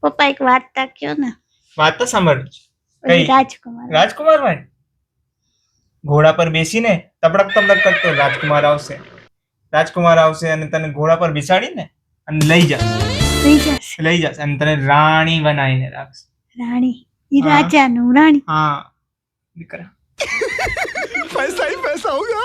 પપ્પા એક વાર્તા કયો ને. વાત તો સાંભળ. કઈ? રાજકુમાર ભાઈ ઘોડા પર બેસીને તબડક તબડક કરતો રાજકુમાર આવશે અને તને ઘોડા પર બેસાડીને અને લઈ જશે અને તને રાણી બનાવીને રાખશે. રાણી ઈ રાજાનું રાણી. હા દીકરા. पैसा ही पैसा होगा.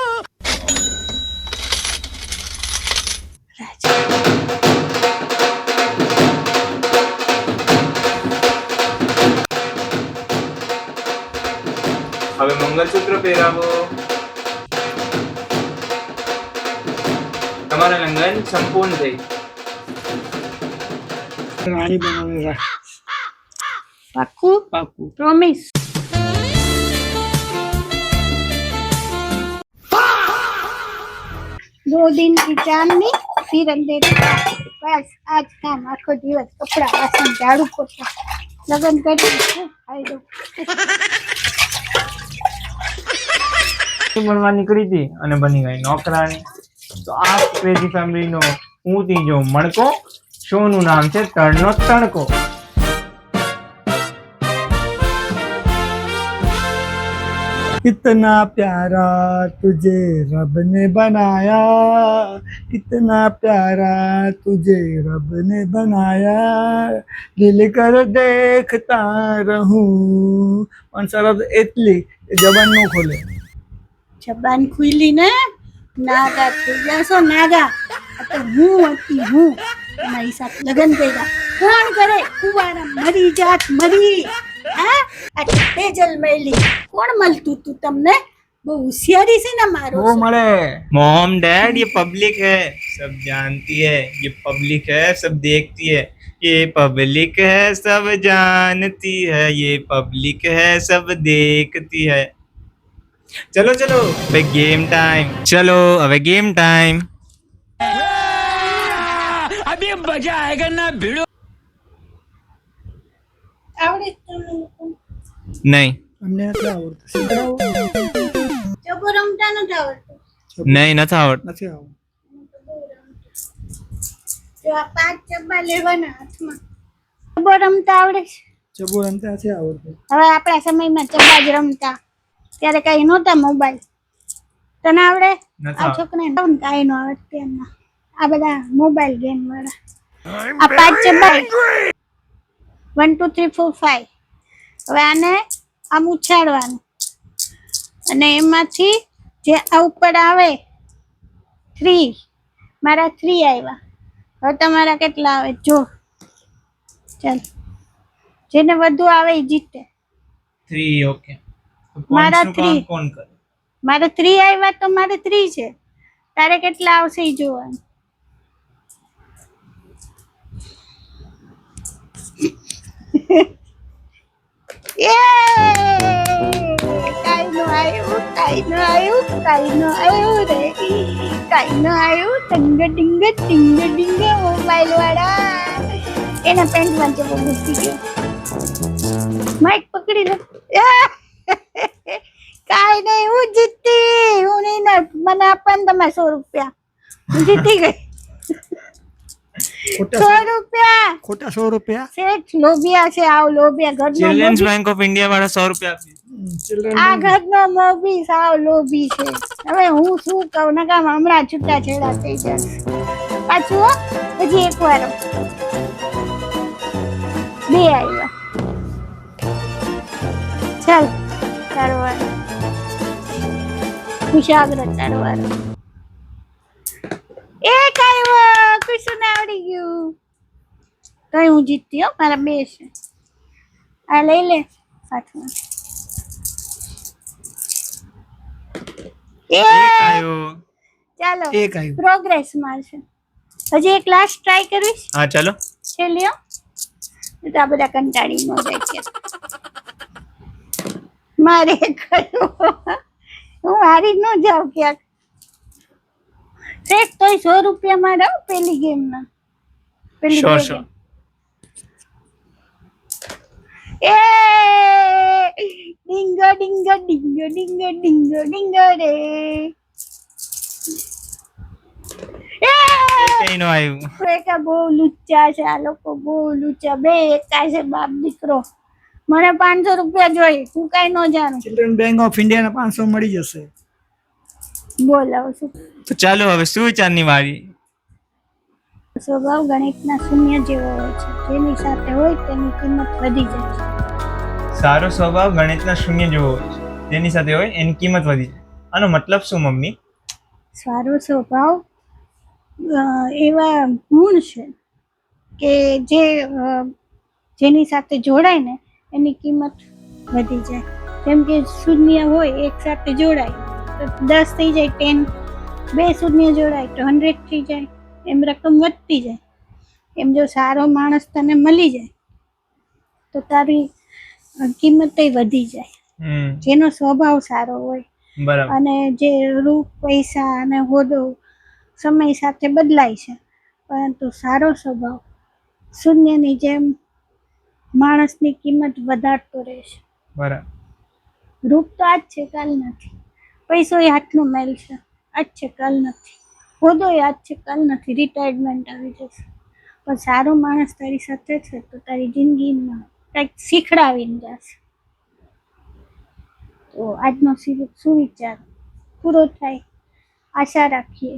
હવે મંગળસૂત્ર પહેરાવો. તમારા લગ્ન સંપૂર્ણ થઈ. રાણી બનાવી રાખ. પાક્કું પ્રોમિસ. दो दिन की चांदनी फिर अंधेरी बस आज काम आखो दिवस कपड़ा वासन झाड़ू पोछा लगन કરી ખાઈ દો. બનવા નીકળી હતી અને બની ગઈ નોકરાણી. તો આ ક્રેઝી ફેમિલીનો હું ત્રીજો મણકો. શોનું નામ છે તણનો તણકો. कितना प्यारा तुझे रब ने बनाया, कितना प्यारा तुझे रब ने बनाया, दिल कर देखता रहूं. પણ શરત એટલી જબાન નો ખોલે. જબાન ખુલી ને નાગા થઈ જશો નાગા. તો હું મારી સાથે લગ્ન કર્યા કોણ કરે? કુવારા મરી જાત મરી. હા આટલી તેજલ મેલી કોણ મળતું તું તમને? બહુ હોશિયારી છે ને મારો. वो मरे मॉम डैड ये पब्लिक है सब जानती है, ये पब्लिक है सब देखती है, ये पब्लिक है सब जानती है, ये पब्लिक है सब देखती है. चलो चलो હવે ગેમ ટાઈમ. ચલો હવે ગેમ ટાઈમ. अभी मजा आएगा ना भिड़ो. આવડે તમને નહીં અમને નથી આવડતું. શીખડાવો. ચબો રમતા નથી આવડતું. નહીં નથી આવડતું. નથી આવડતું. જો આ 5 ચબ્બા લેવાના હાથમાં. ચબો રમતા આવડે છે? ચબો રમતા નથી આવડતું. હવે આપણા સમયમાં ચબ્બા જ રમતા. ત્યારે કઈ નહોતા મોબાઈલ. તને આવડે? આ છોકરાને કાંઈ ન આવડતું એમાં. આ બધા મોબાઈલ ગેમ વાળા. આ 5 ચબ્બા 1 2 3 4 5. હવે આને આમ ઉછાળવાનું અને એમાંથી જે આ ઉપર આવે 3. મારા 3 આવ્યા. હવે તમારા કેટલા આવે જો. ચાલ જેને વધુ આવે એ જીતે. 3 ઓકે. મારા 3 કોણ કરે? મારે 3 આવ્યા તો મારે 3 છે. તારે કેટલા આવશે એ જોવાનું. કાઈ નો આવ્યું રે. કાઈ નો આવ્યું. ટિંગ ટિંગ ટિંગ ટિંગ મોબાઈલ વાળા. એના પેન્ટમાં જવો ઘૂસી ગયો. માઇક પકડી લે. કાઈ નહીં હું જીતી. હું નહીં ને મને આપવાનું તમે 100 રૂપિયા. હું જીતી ગઈ. 100 રૂપિયા. ખોટા 100 રૂપિયા. શેઠ લોભિયા છે. આવ લોભિયા ઘરનો. ચિલ્ડ્રન્સ બેંક ઓફ ઇન્ડિયા વાળા 100 રૂપિયા આપી. આ ઘરનો મોભી સાવ લોભી છે. હવે હું શું કહું નકા હમણાં છૂટા છેડા થઈ જશે. પાછું હો હજી એક વાર 2 આવ્યા. ચાલ તારવાર ખુશાગ્ર તારવાર. એક આવ્યો. કુશું આવડી ગયું. તો હું જીતતી હો. મારા 2 છે. આ લઈ લે હાથમાં. ચાલો એક આવ્યું. પ્રોગ્રેસ મારશે. હજી એક લાસ્ટ ટ્રાય કરીશ. હા ચાલો. છેલ્લો તો આ બધા કંટાળી ન જાય કે મારે કરું. હું હારી ન જાઉં ક્યાંક. શેઠ તોય 100 રૂપિયા મારા પેલી ગેમના. પેલી Sure. એ ડિંગો ડિંગો ડિંગો ડિંગો ડિંગો ડિંગો રે. એ કઈ નો આવ્યું એકા બહુ લુચ્ચા છે આ લોકો, બહુ લુચ્ચા. બે એકા છે બાપ દીકરો. મને 500 રૂપિયા જોઈએ, હું કઈ ન જાણું. ચિલ્ડ્રન બેંક ઓફ ઇન્ડિયાના 500 મળી જશે. બોલાવું છું. તો ચાલો હવે શું વિચારની વારી. સ્વભાવ ગણિતના શૂન્ય જેવો હોય છે, જેની સાથે હોય તેની કિંમત વધી જાય છે. સારો સ્વભાવ ગણિતના શૂન્ય જેવો હોય છે, જેની સાથે હોય એની કિંમત વધી જાય. આનો મતલબ શું મમ્મી? સારો સ્વભાવ એવા ગુણ છે કે જેની સાથે જોડાય ને એની કિંમત વધી જાય. જેમ કે શૂન્ય હોય એક સાથે જોડાય તો 10 થઈ જાય, 10. 2 શૂન્ય જોડાય તો 100 થઈ જાય. એમ રકમ વધતી જાય. એમ જો સારો માણસ તને મળી જાય તો તારી કિંમત વધી જાય, જેનો સ્વભાવ સારો હોય. બરાબર. અને જે રૂપ, પૈસા અને હોદ્દો સમય સાથે બદલાય છે, પરંતુ સારો સ્વભાવ શૂન્યની જેમ માણસની કિંમત વધારતો રહેશે. બરાબર. રૂપ તો આજ છે, કાલ નથી. પૈસો એ હાથનો મેલ છે, આજ છે, કાલ નથી. હોદ્દો એ આજ છે, કાલ નથી. રિટાયરમેન્ટ આવી જશે. પણ સારો માણસ તારી સાથે છે તો તારી જિંદગીમાં કંઈક શીખડાવીને જશે. તો આજનો સુવિચાર પૂરો થાય, આશા રાખીએ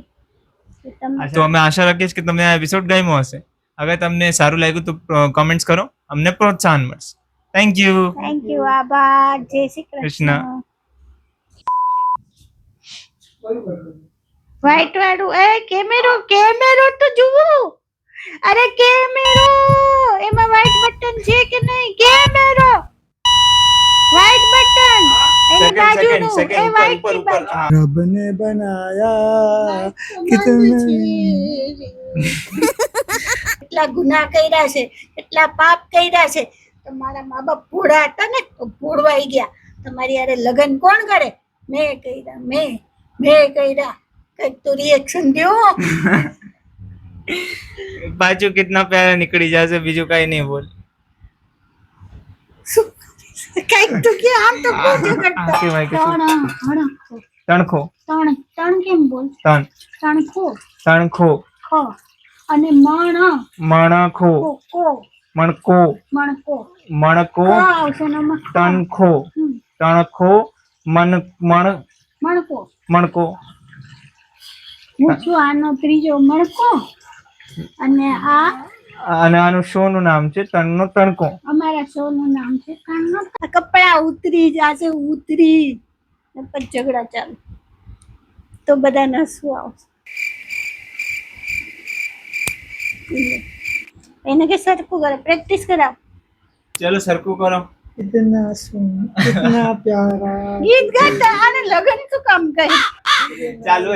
કે તમે. તો અમે આશા રાખીએ કે તમને આ એપિસોડ ગમ્યો હશે. અગર તમને સારું લાગ્યું તો કમેન્ટ્સ કરો, અમને પ્રોત્સાહન મળશે. Thank you. Thank you. આભાર. જય શ્રી કૃષ્ણ. કૃષ્ણ. વ્હાઈટ વાળું કેમેરો તો જુઓ. અરે કેમેરો, એમાં વ્હાઈટ બટન છે કે નહીં? કેમેરો વ્હાઈટ બટન એની બાજુનું એ વ્હાઈટ ની બાજુ. रब ने बनाया कितना કેટલા ગુનાહ કર્યા છે, કેટલા પાપ કર્યા છે. તમારા મા બાપ ભોળા હતા ને તો ભોળવાઈ ગયા. તમારી યારે લગ્ન કોણ કરે? મેં કર્યા. મેં કર્યા. કઈક તો રિએક્શન દો. પાછું કેટલા પ્યારા નીકળી જશે, બીજું કઈ નહીં બોલ. કઈક તો કે આમ તો પૂછો કરતા. કેવાય કે શું? તણખો. તણખો. તણ કેમ બોલ? તણખો. તણખો. ખ અને મણખો. કો મણકો. મણકો. મણકો. ક આવશે ને આમાં. તણખો. તણખો. મણકો. મણકો. હું છું આનો ત્રીજો મણકો. અને આનું શોનું નામ છે તણનો તણકો. અમારા શોનું નામ છે કાનનો. કપડા ઉતરી જશે, ઉતરી ને પછી ઝઘડા ચાલુ તો બધાને હસવું આવશે. એને કે સરખું કરે, પ્રેક્ટિસ કરાવ. ચલો સરખું કરો. कितना कितना प्यारा ગીત ગાતા અને લગન શું કામ કરે? ચાલુ.